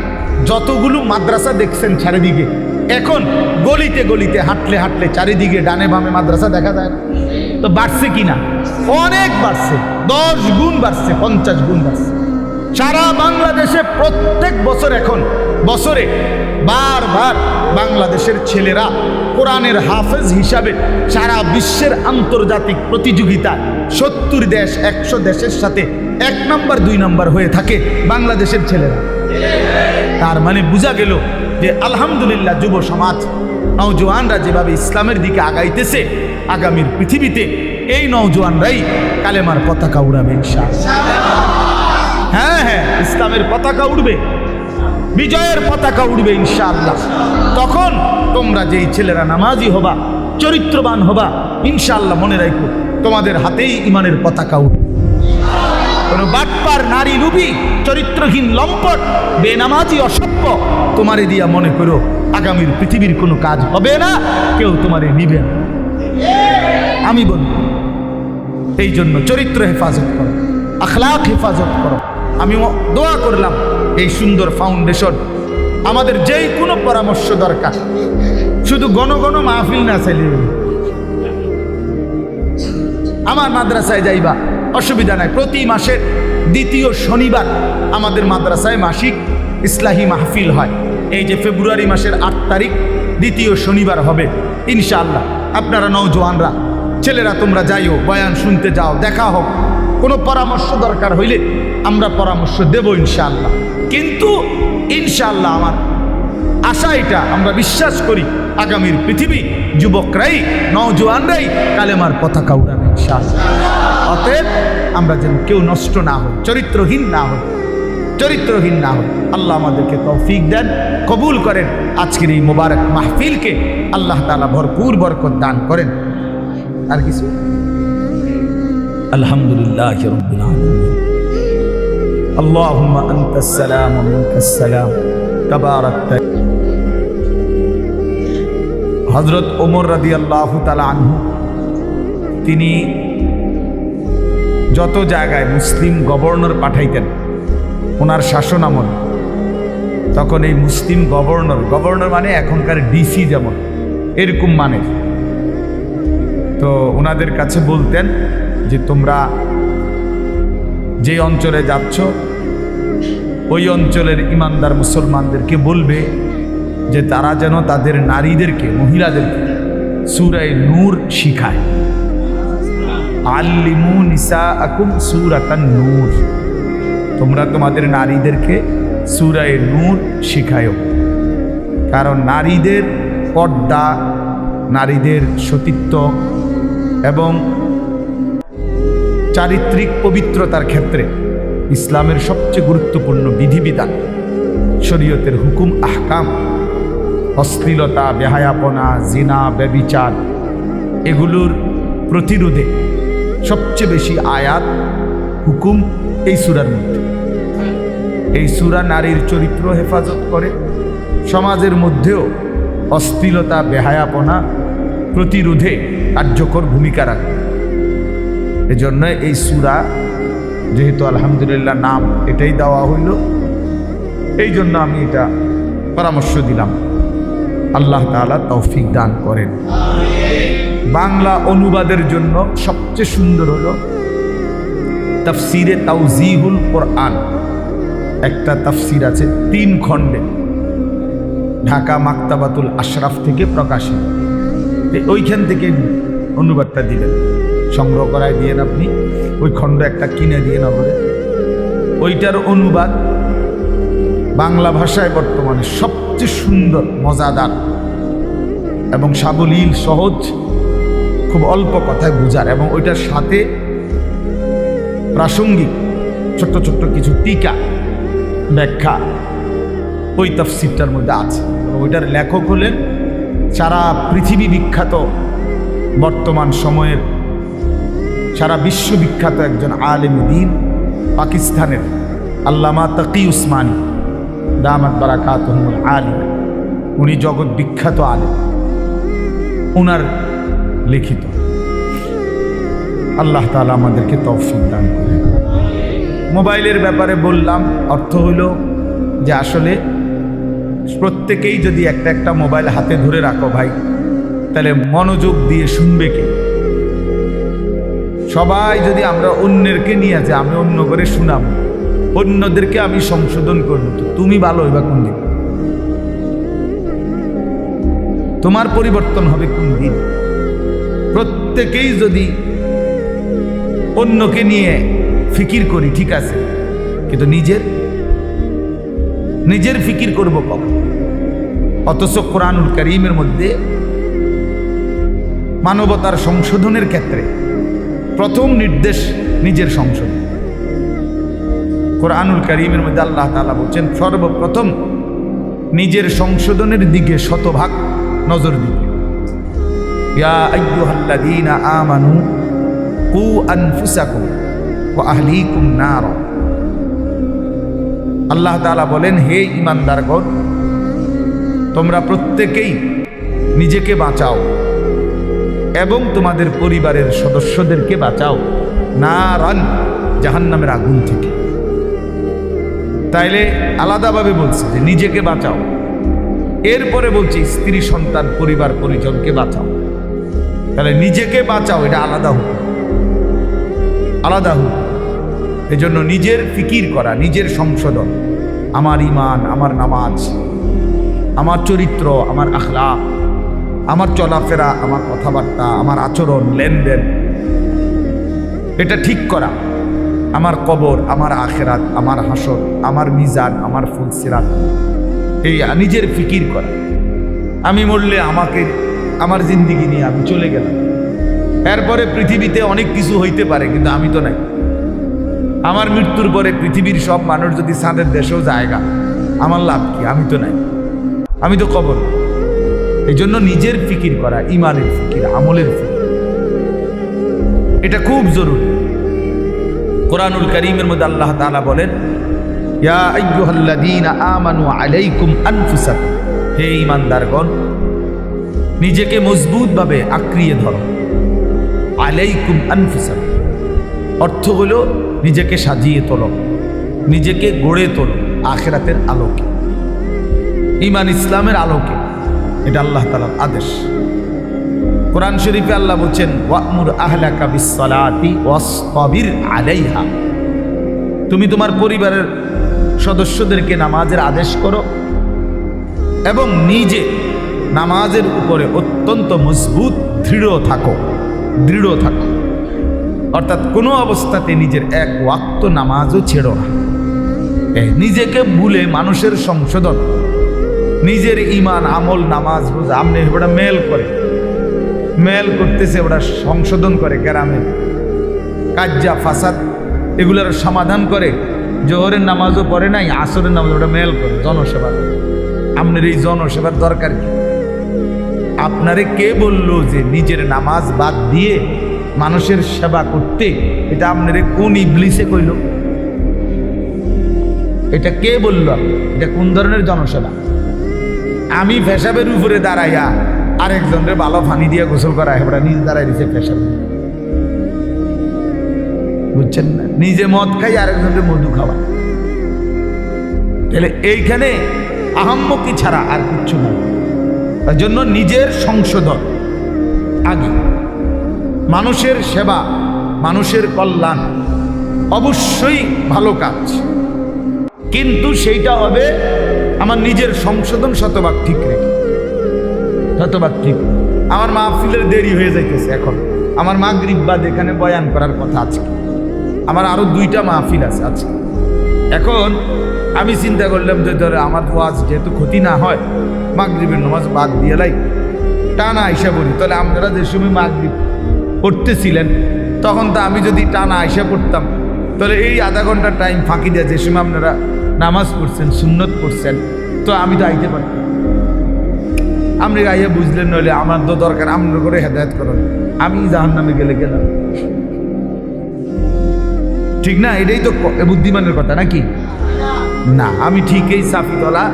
যতগুলো মাদ্রাসা দেখছেন চারিদিকে, এখন গলিতে গলিতে হাঁটলে হাঁটলে চারিদিকে ডানে বামে মাদ্রাসা দেখা যায় না? তো বাড়ছে কিনা? অনেক বাড়ছে, 10 গুণ বাড়ছে, 50 গুণ বাড়ছে। সারা বাংলাদেশে প্রত্যেক বছর এখন বছরে বারবার বাংলাদেশের ছেলেরা কোরআনের হাফেজ হিসাবে সারা বিশ্বের আন্তর্জাতিক প্রতিযোগিতা 70 দেশ 100 দেশের সাথে 1 নম্বর 2 নম্বর হয়ে থাকে বাংলাদেশের ছেলেরা। তার মানে বোঝা গেল যে আলহামদুলিল্লাহ যুব সমাজ নওজোয়ানরা যেভাবে ইসলামের দিকে আগাইতেছে, আগামীর পৃথিবীতে এই নওজোয়ানরাই কালেমার পতাকা উড়াবে ইনশাআল্লাহ। হ্যাঁ হ্যাঁ, ইসলামের পতাকা উড়বে, বিজয়ের পতাকা উড়বে ইনশাআল্লাহ। তখন তোমরা যেই ছেলেরা নামাজি হবা, চরিত্রবান হবা, ইনশাআল্লাহ মনে রাখো তোমাদের হাতেই ইমানের পতাকা উঠবে। কোনো বাটপার, নারী লুবি, চরিত্রহীন লম্পট, বেনামাজি, অসভ্য তোমারে দিয়া মনে করো আগামীর পৃথিবীর কোনো কাজ হবে না, কেউ তোমারে নিবে না। আমি বলব এই জন্য চরিত্র হেফাজত করো, আখলাক হেফাজত করো। আমি দোয়া করলাম এই সুন্দর ফাউন্ডেশন আমাদের যেই কোনো পরামর্শ দরকার, শুধু ঘন ঘন মাহফিল না চাইলে আমার মাদ্রাসায় যাইবা, অসুবিধা নাই। প্রতি মাসের 2য় শনিবার আমাদের মাদ্রাসায় মাসিক ইসলাহি মাহফিল হয়। এই যে ফেব্রুয়ারি মাসের 8 তারিখ 2য় শনিবার হবে ইনশাআল্লাহ। আপনারা নওজোয়ানরা ছেলেরা তোমরা যাইও, বয়ান শুনতে যাও, দেখা হোক। কোনো পরামর্শ দরকার হইলে আমরা পরামর্শ দেব ইনশাআল্লাহ। কিন্তু ইনশাআল্লাহ আমার আশা এটা, আমরা বিশ্বাস করি আগামীর পৃথিবী যুবকরাই, নওজোয়ানরাই কালেমার পতাকা উড়াবে ইনশাআল্লাহ। অতএব আমরা যেন কেউ নষ্ট না হই, চরিত্রহীন না হই, চরিত্রহীন না হই। আল্লাহ আমাদেরকে তৌফিক দেন, কবুল করেন। আজকের এই মোবারক মাহফিলকে আল্লাহ তাআলা ভরপুর বরকত দান করেন। আর কিছু? আলহামদুলিল্লাহ রাব্বিল আলামিন। আল্লাহুম্মা আনতাস সালাম ওয়া মিনকাস সালাম, তাবারাকতা। হযরত ওমর রাদিয়াল্লাহু তাআলা আনহু তিনি যত জায়গায় মুসলিম গভর্নর পাঠাইতেন ওনার শাসন আমল, তখন এই মুসলিম গভর্নর মানে এখনকার ডিসি যেমন এরকম মানে, তো ওনাদের কাছে বলতেন যে তোমরা যে অঞ্চলে যাচ্ছ ওই অঞ্চলের ইমানদার মুসলমানদেরকে বলবে যে তারা যেন তাদের নারীদেরকে, মহিলাদেরকে সূরা নূর শিখায়। আল্লিমু নিসাআকুম সূরাতান নূর, তোমরা তোমাদের নারীদেরকে সূরা নূর শিখায়ো। কারণ নারীদের পর্দা, নারীদের সতীত্ব এবং চারিত্রিক পবিত্রতার ক্ষেত্রে ইসলামের সবচেয়ে গুরুত্বপূর্ণ বিধিবিধান, শরীয়তের হুকুম আহকাম, অশ্লীলতা, বেহায়াপনা, জিনা, ব্যভিচার এগুলোর প্রতিরোধে সবচেয়ে বেশি আয়াত, হুকুম এই সূরার মধ্যে। এই সূরা নারীর চরিত্র হেফাজত করে, সমাজের মধ্যেও অশ্লীলতা, বেহায়াপনা প্রতিরোধে কার্যকর ভূমিকা রাখে। এজন্য এই সূরা যেহেতু আলহামদুলিল্লাহ নাম এটাই দেওয়া হইল, এই জন্য আমি এটা পরামর্শ দিলাম। আল্লাহ তাআলা তৌফিক দান করেন। বাংলা অনুবাদের জন্য সবচেয়ে সুন্দর হলো তাফসিরে তাওজিহুল কোরআন, একটা তাফসির আছে 3 খণ্ডে, ঢাকা মাকতাবাতুল আশরাফ থেকে প্রকাশিত। ওইখান থেকে অনুবাদটা দিলেন, সংগ্রহ করায় দিয়েন আপনি, ওই খণ্ড একটা কিনে দিয়ে নগরে। ওইটার অনুবাদ বাংলা ভাষায় বর্তমানে সবচেয়ে সুন্দর, মজাদার এবং সাবলীল, সহজ, খুব অল্প কথায় বোঝার, এবং ওইটার সাথে প্রাসঙ্গিক ছোট্ট ছোট্ট কিছু টিকা, ব্যাখ্যা ওই তাফসিরটার মধ্যে আছে। ওইটার লেখক হলেন সারা পৃথিবী বিখ্যাত, বর্তমান সময়ের সারা বিশ্ববিখ্যাত একজন আলেম দ্বীন, পাকিস্তানের আল্লামা তাকি উসমানী দামাত বারাকাতুহুল আলিয়া। উনি জগৎ বিখ্যাত আলেম, ওনার লিখিত। আল্লাহ তাআলা আমাদেরকে তৌফিক দান করেন। মোবাইলের ব্যাপারে বললাম, অর্থ হইল যে আসলে প্রত্যেকেই যদি একটা একটা মোবাইল হাতে ধরে রাখো ভাই, তাহলে মনোযোগ দিয়ে শুনবে কে? সবাই যদি আমরা অন্যেরকে নিয়ে যে আমি অন্য করে শুনাবো, অন্যদেরকে আমি সংশোধন করবো, তো তুমি ভালো হইবা কোন দিন? তোমার পরিবর্তন হবে কোন দিন? প্রত্যেকেই যদি অন্যকে নিয়ে ফিকির করি, ঠিক আছে, কিন্তু নিজের ফিকির করব কখন? অথচ কোরআনুল কারীমের মধ্যে মানবতার সংশোধনের ক্ষেত্রে প্রথম নির্দেশ নিজের সংশোধন। কোরআনুল কারীমের মধ্যে আল্লাহ তাআলা বলছেন সর্বপ্রথম নিজের সংশোধনের দিকে শতভাগ নজর দিবে। ইয়া আইয়ুহাল্লাযীনা আমানু কু আনফুসাকুম ওয়া আহলিকুম নার। আল্লাহ তাআলা বলেন, হে ঈমানদারগণ, তোমরা প্রত্যেকেই নিজেকে বাঁচাও এবং তোমাদের পরিবারের সদস্যদেরকে বাঁচাও নারান, জাহান্নামের আগুন থেকে। তাইলে আলাদাভাবে বলছে যে নিজেকে বাঁচাও, এরপরে বলছে স্ত্রী সন্তান পরিবার পরিজনকে বাঁচাও। তাহলে নিজেকে বাঁচাও, এটা আলাদা হোক, আলাদা হোক। এজন্য নিজের ফিকির করা, নিজের সংশোধন, আমার ঈমান, আমার নামাজ, আমার চরিত্র, আমার আখলাক, আমার চলাফেরা, আমার কথাবার্তা, আমার আচরণ, লেনদেন, এটা ঠিক করা। আমার কবর, আমার আখেরাত, আমার হাসর, আমার মিজান, আমার ফুলসিরাত, এই নিজের ফিকির করা। আমি মরলে আমাকে, আমার জিন্দিগি নিয়ে আমি চলে গেলাম, এরপরে পৃথিবীতে অনেক কিছু হইতে পারে, কিন্তু আমি তো নাই। আমার মৃত্যুর পরে পৃথিবীর সব মানুষ যদি চাঁদের দেশেও জায়গা, আমার লাভ কি? আমি তো নাই, আমি তো কবর। এই জন্য নিজের ফিকির করা, ইমানের ফিকির, আমলের ফিকির, এটা খুব জরুরি। কোরআনুল কারীমের মধ্যে আল্লাহ তাআলা বলেন, ইয়া আইয়ুহাল্লাযীনা আমানু আলাইকুম আনফুসাকুম, হে ঈমানদারগণ, নিজেকে মজবুতভাবে আঁকড়িয়ে ধরো। আলাইকুম আনফুসাকুম অর্থ হলো নিজেকে সাজিয়ে তোলো, নিজেকে গড়ে তোলো আখিরাতের আলোকে, ঈমান ইসলামের আলোকে। এটা আল্লাহ তাআলার আদেশ। কোরআন শরীফে আল্লাহ বলছেন, ওয়া'মুর আহলাকা বিস-সালাতি ওয়াসতাবির আলাইহা, তুমি তোমার পরিবারের সদস্যদেরকে নামাজের আদেশ করো এবং নিজে নামাজের উপরে অত্যন্ত মজবুত দৃঢ় থাকো। অর্থাৎ কোনো অবস্থাতে নিজের এক ওয়াক্ত নামাজও ছেড়ো না। নিজেকে ভুলে মানুষের সংশোধন, নিজের ঈমান, আমল, নামাজ, রোজা, আমনে ওটা মেল করতেছে, ওটা সংশোধন করে, গ্রামে কাজ্জা ফাসাদ এগুলোর সমাধান করে। জোহরের নামাজও পড়ে নাই, আসরের নামাজ ওটা মেল করে, জনসেবা। আপনার এই জনসেবার দরকার কি? আপনারে কে বললো যে নিজের নামাজ বাদ দিয়ে মানুষের সেবা করতে? এটা আপনারে কোন ইবলিসে কইল? এটা কে বলল? এটা কোন ধরনের জনসেবা? আমি পেশাবের উপরে দাঁড়াইয়া আরেকজনের ভালো পানি দিয়ে গোসল করা, এবার নিজে দাঁড়াই দিছে পেশাব, বুঝছেন না? নিজে মদ খাই, আরেকজনের মধু খাওয়া। তাহলে এইখানে আহাম্মকি ছাড়া আর কিচ্ছু নয়। তার জন্য নিজের সংশোধন আগে, মানুষের সেবা, মানুষের কল্যাণ অবশ্যই ভালো কাজ, কিন্তু সেইটা হবে আমার নিজের সংশোধন শতভাগ ঠিক রেখে, শতভাগ ঠিক। আমার মাহফিলের দেরি হয়ে যাইতেছে, এখন আমার মাগরিব বাদ এখানে বয়ান করার কথা আজকে, আমার আরো 2টা মাহফিল আছে আজকে। এখন আমি চিন্তা করলাম যে ধরে আমার ওয়াজ যেহেতু ক্ষতি না হয়, মাগরিবের নামাজ বাদ দিয়ে লাই, টানা আইসা পড়ি। তাহলে আপনারা যে সময় মাগরিব পড়তেছিলেন, তখন তো আমি যদি টানা আইসা পড়তাম, তাহলে এই আধা ঘন্টার টাইম ফাঁকি দেওয়া, যে সময় আপনারা নামাজ পড়ছেন, সুন্নত পড়ছেন, তো আমি তো আইতে পারতাম। আপনি আইয়া বুঝলেন, নইলে আমার তো দরকার আপনার করে হেদায়েত করেন, আমি জাহান্নামে গেলে গেলাম, ঠিক না? এটাই তো বুদ্ধিমানের কথা নাকি না? আমি ঠিক এই সাফিতলা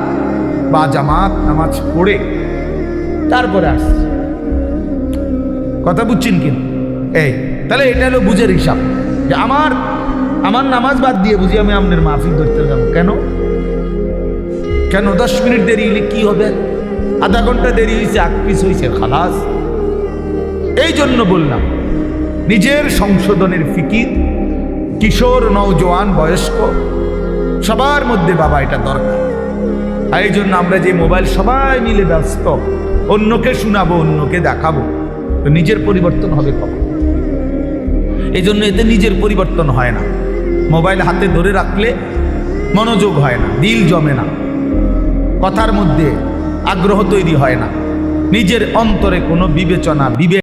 বা জামাত নামাজ পড়ে তারপরে আসছি, কথা বুঝছেন কিন্তু? এই তাহলে এটা হলো বুঝের হিসাব, যে আমার নামাজ বাদ দিয়ে বুঝি আমি আপনার মাহফিল ধরতে যাবো কেন? কেন 10 মিনিট দেরি হলে কি হবে? আধা ঘন্টা দেরি হয়েছে, 8 পিস হয়েছে, খালাস। এই জন্য বললাম নিজের সংশোধনের ফিকির কিশোর, নওজোয়ান, বয়স্ক সবার মধ্যে বাবা এটা দরকার। আর এই জন্য আমরা যে মোবাইল সবাই মিলে ব্যস্ত, অন্যকে শোনাবো, অন্যকে দেখাবো, তো নিজের পরিবর্তন হবে কখন? এই জন্য এতে নিজের পরিবর্তন হয় না। মোবাইল হাতে ধরে রাখলে মনোযোগ হয় না, দিল জমে না, কথার মধ্যে আগ্রহ তৈরি হয় না, নিজের অন্তরে কোনো বিবেচনা, বিবেক